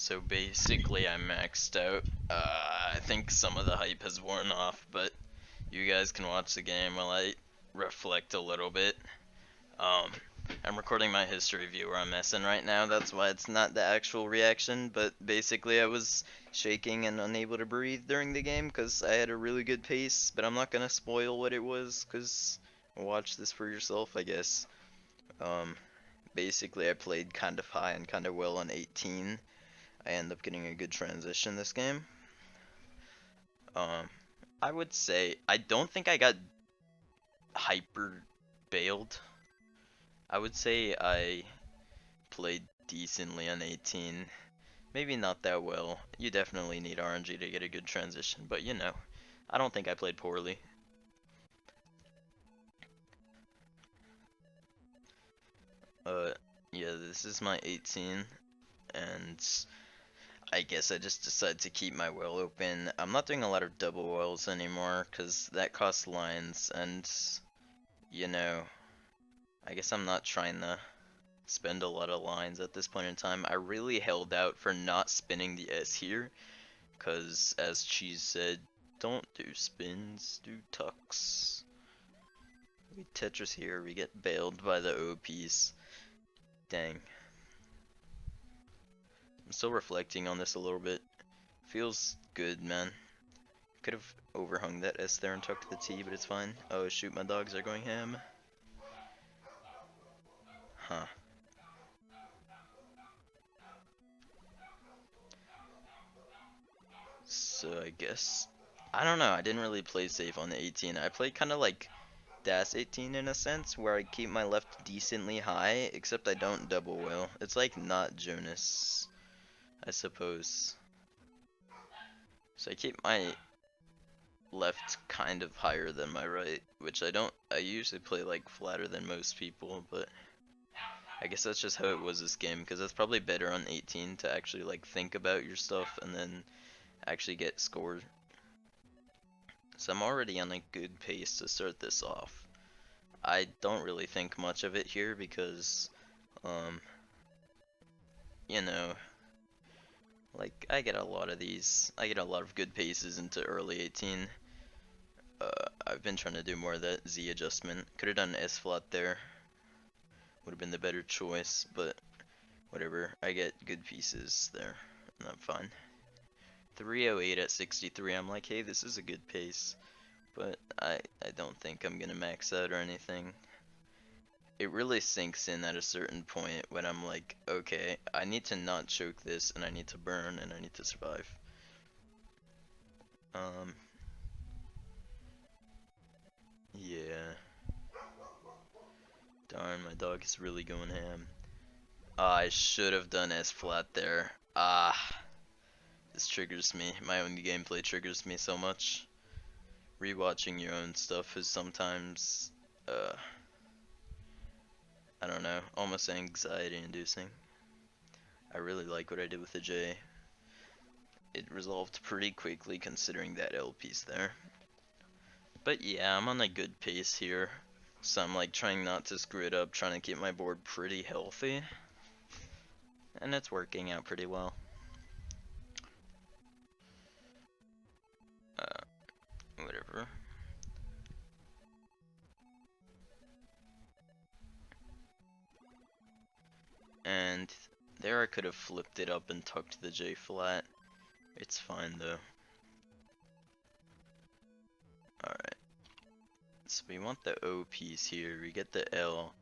So basically, I maxed out. I think some of the hype has worn off, but you guys can watch the game while I reflect a little bit. Um, I'm recording my history view where I'm messing right now. That's why it's not the actual reaction. But basically, I was shaking and unable to breathe during the game because I had a really good pace. But I'm not gonna spoil what it was because watch this for yourself, I guess. Um, Basically, I played kind of high and kind of well on 18. I end up getting a good transition this game. Um, I would say I don't think I got hyper bailed. I would say I played decently on 18. Maybe not that well. You definitely need RNG to get a good transition, but you know, I don't think I played poorly. Uh, yeah, this is my 18, and I guess I just decided to keep my well open. I'm not doing a lot of double wells anymore, because that costs lines, and you know, I guess I'm not trying to spend a lot of lines at this point in time. I really held out for not spinning the S here, because as Cheese said, don't do spins, do tucks. We Tetris here, we get bailed by the OPs. Dang. I'm still reflecting on this a little bit. Feels good, man. Could have overhung that S there and tucked the T, but it's fine. Oh shoot, my dogs are going ham. Huh. So I guess I don't know. I didn't really play safe on the 18. I played kind of like Das 18 in a sense, where I keep my left decently high, except I don't double wheel. It's like not Jonas, I suppose. So I keep my left kind of higher than my right, which I usually play like flatter than most people, but I guess that's just how it was this game, because it's probably better on 18 to actually like think about your stuff and then actually get scored. So I'm already on a good pace to start this off. I don't really think much of it here because, um, you know, like I get a lot of these. I get a lot of good paces into early 18. I've been trying to do more of that Z adjustment. Could have done S flat there. Would have been the better choice, but whatever. I get good pieces there, and I'm fine. 308 at 63. I'm like, hey, this is a good pace, but I don't think I'm gonna max out or anything. It really sinks in at a certain point when I'm like, okay, I need to not choke this, and I need to burn, and I need to survive. Um, yeah. Darn, my dog is really going ham. I should have done S flat there. This triggers me. My own gameplay triggers me so much. Rewatching your own stuff is sometimes, I don't know, almost anxiety inducing. I really like what I did with the J. It resolved pretty quickly considering that L piece there. But yeah, I'm on a good pace here. So I'm like trying not to screw it up, trying to keep my board pretty healthy. And it's working out pretty well. Whatever. And there I could have flipped it up and tucked the J flat. It's fine though. Alright. So we want the O piece here. We get the L.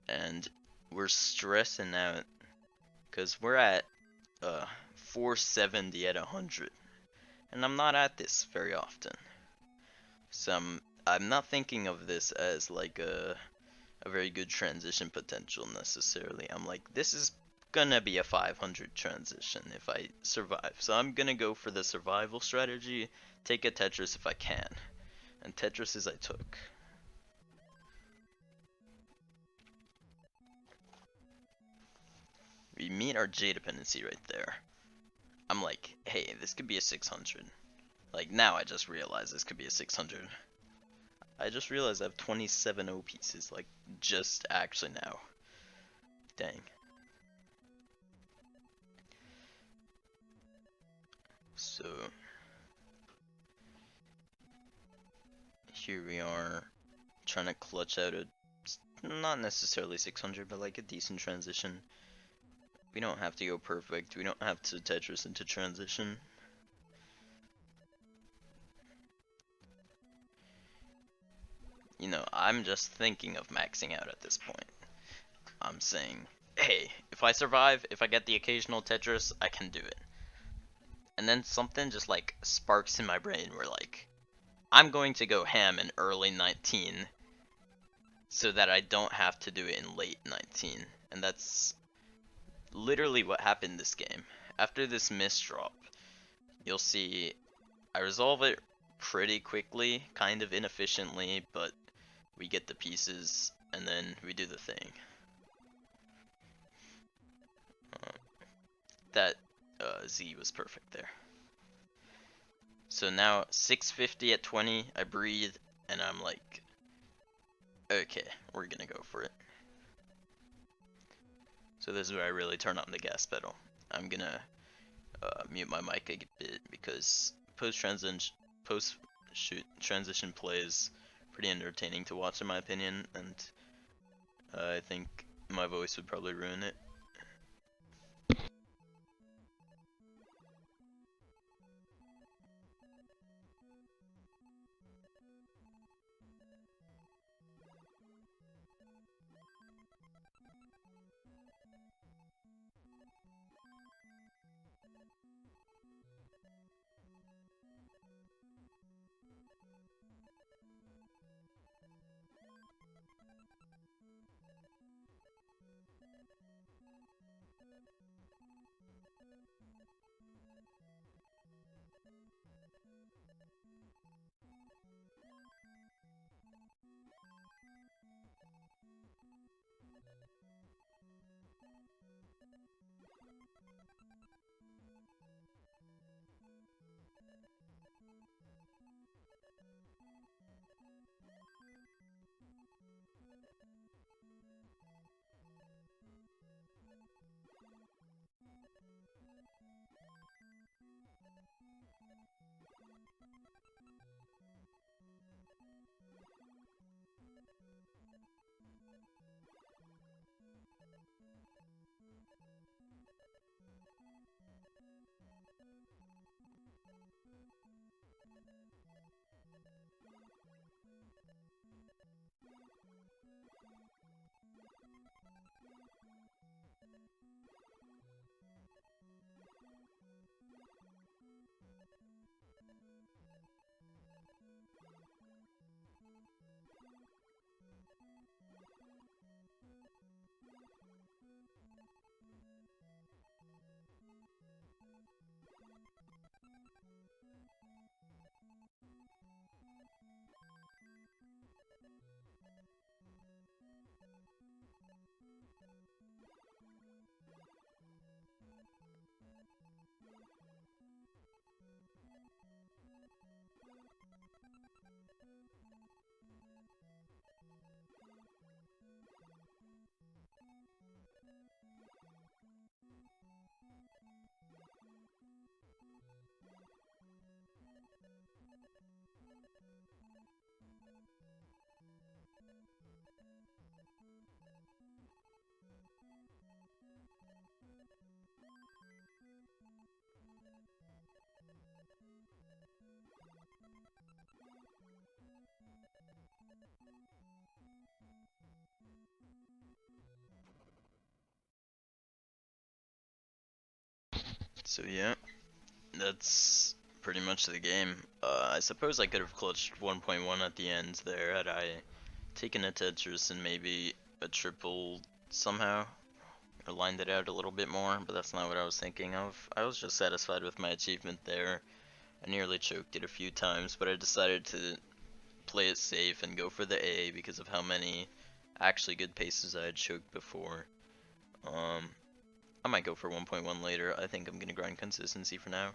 And we're stressing out. Because we're at 470 at 100. And I'm not at this very often. So I'm not thinking of this as like a very good transition potential necessarily. I'm like, this is gonna be a 500 transition if I survive. So I'm gonna go for the survival strategy, take a Tetris if I can. And Tetrises I took. We meet our J dependency right there. I'm like, hey, this could be a 600. Like now I just realized this could be a 600. I just realized I have 27 O pieces, like just actually now. Dang. So here we are trying to clutch out a not necessarily 600, but like a decent transition. We don't have to go perfect. We don't have to Tetris into transition. You know, I'm just thinking of maxing out at this point. I'm saying, hey, if I survive, if I get the occasional Tetris, I can do it. And then something just like sparks in my brain where like, I'm going to go ham in early 19 so that I don't have to do it in late 19. And that's literally what happened this game. After this misdrop, you'll see I resolve it pretty quickly, kind of inefficiently, but we get the pieces and then we do the thing. That Z was perfect there. So now 650 at 20, I breathe, and I'm like, okay, we're gonna go for it. So this is where I really turn on the gas pedal. I'm gonna mute my mic a bit because post shoot transition play is pretty entertaining to watch in my opinion, and I think my voice would probably ruin it. So yeah, that's pretty much the game. I suppose I could have clutched 1.1 at the end there had I taken a Tetris and maybe a triple somehow, or lined it out a little bit more, but that's not what I was thinking of. I was just satisfied with my achievement there. I nearly choked it a few times, but I decided to play it safe and go for the A because of how many actually good paces I had choked before. I might go for 1.1 later. I think I'm gonna grind consistency for now.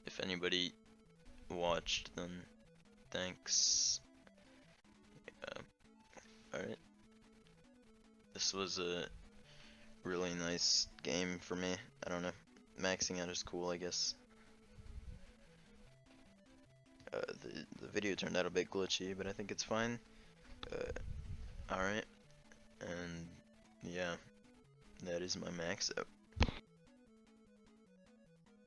If anybody watched, then thanks. Alright. This was a really nice game for me. I don't know. Maxing out is cool, I guess. The video turned out a bit glitchy, but I think it's fine. Alright, and yeah, that is my max out.